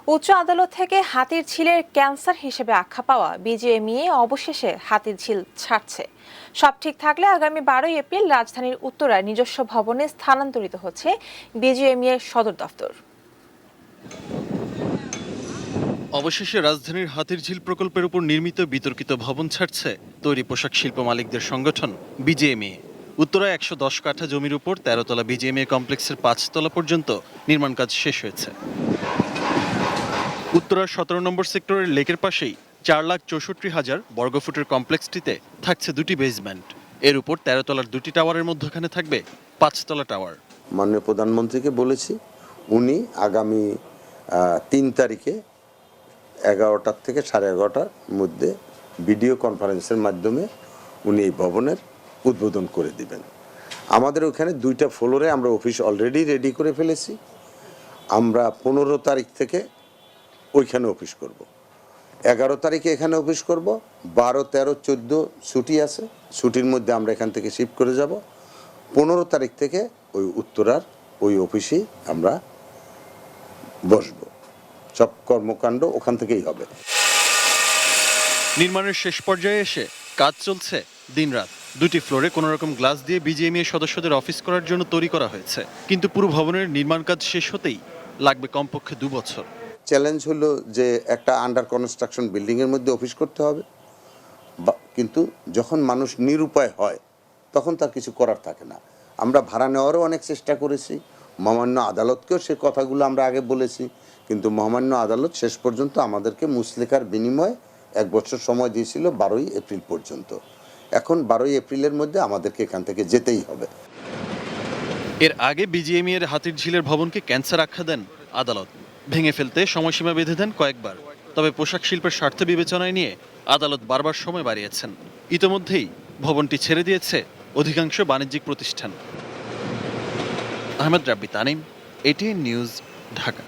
উচ্চ আদালত থেকে হাতির ঝিলের ক্যান্সার হিসেবে আখ্যা পাওয়া বিজিএমইএ অবশেষে হাতির ঝিল ছাড়ছে। সব ঠিক থাকলে আগামী 12 এপ্রিল রাজধানীর উত্তরায় নিজস্ব ভবনে স্থানান্তরিত হচ্ছে বিজিএমইএ সদর দফতর। অবশেষে রাজধানীর হাতির ঝিল প্রকল্পের উপর নির্মিত বিতর্কিত ভবন ছাড়ছে তৈরি পোশাক শিল্প মালিকদের সংগঠন বিজিএমইএ। উত্তরায় 110 কাঠা জমির উপর 13 তলা বিজিএমইএ কমপ্লেক্সের 5 তলা পর্যন্ত নির্মাণ কাজ শেষ হয়েছে। উত্তরার 17 নম্বর সেক্টরের লেকের পাশেই 4,64,000 বর্গফুটের কমপ্লেক্সটিতে থাকছে দুটি বেসমেন্ট। এর উপর 13 তলার দুটি টাওয়ারের মধ্যখানে থাকবে 5 তলা টাওয়ার। মাননীয় প্রধানমন্ত্রীকে বলেছি, উনি আগামী 3 তারিখে 11টা থেকে 11:30টার মধ্যে ভিডিও কনফারেন্সের মাধ্যমে উনি এই ভবনের উদ্বোধন করে দিবেন। আমাদের ওখানে 2টা ফ্লোরে আমরা অফিস অলরেডি রেডি করে ফেলেছি। আমরা 15 তারিখ থেকে ওইখানে অফিস করব, 11 তারিখে এখানে অফিস করব, 12, 13, 14 ছুটি আছে, ছুটির মধ্যে আমরা এখান থেকে শিফট করে যাব। 15 তারিখ থেকে ওই উত্তরার ওই অফিসেই আমরা বসবো, সব কর্মকাণ্ড ওখান থেকেই হবে। নির্মাণের শেষ পর্যায়ে এসে কাজ চলছে দিনরাত। দুটি ফ্লোরে কোনো রকম গ্লাস দিয়ে বিজিএমইএ সদস্যদের অফিস করার জন্য তৈরি করা হয়েছে, কিন্তু পুরো ভবনের নির্মাণ কাজ শেষ হতেই লাগবে কমপক্ষে 2 বছর। চ্যালেঞ্জ হলো যে একটা আন্ডার কনস্ট্রাকশন বিল্ডিংয়ের মধ্যে অফিস করতে হবে, কিন্তু যখন মানুষ নিরুপায় হয় তখন তার কিছু করার থাকে না। আমরা ভাড়া নেওয়ারও অনেক চেষ্টা করেছি, মহামান্য আদালতকেও সে কথাগুলো আমরা আগে বলেছি, কিন্তু মহামান্য আদালত শেষ পর্যন্ত আমাদেরকে মুচলেখার বিনিময়ে 1 বছর সময় দিয়েছিল 12 এপ্রিল পর্যন্ত। এখন 12 এপ্রিলের মধ্যে আমাদেরকে এখান থেকে যেতেই হবে। এর আগে বিজিএমইএর হাতির ঝিলের ভবনকে ক্যান্সার আখ্যা দেন আদালত। ভেঙে ফেলতে সময়সীমা বেঁধে দেন কয়েকবার। তবে পোশাক শিল্পের স্বার্থ বিবেচনায় নিয়ে আদালত বারবার সময় বাড়িয়েছেন। ইতোমধ্যেই ভবনটি ছেড়ে দিয়েছে অধিকাংশ বাণিজ্যিক প্রতিষ্ঠান। আহমেদ রাব্বি তানিম, এটিএন নিউজ, ঢাকা।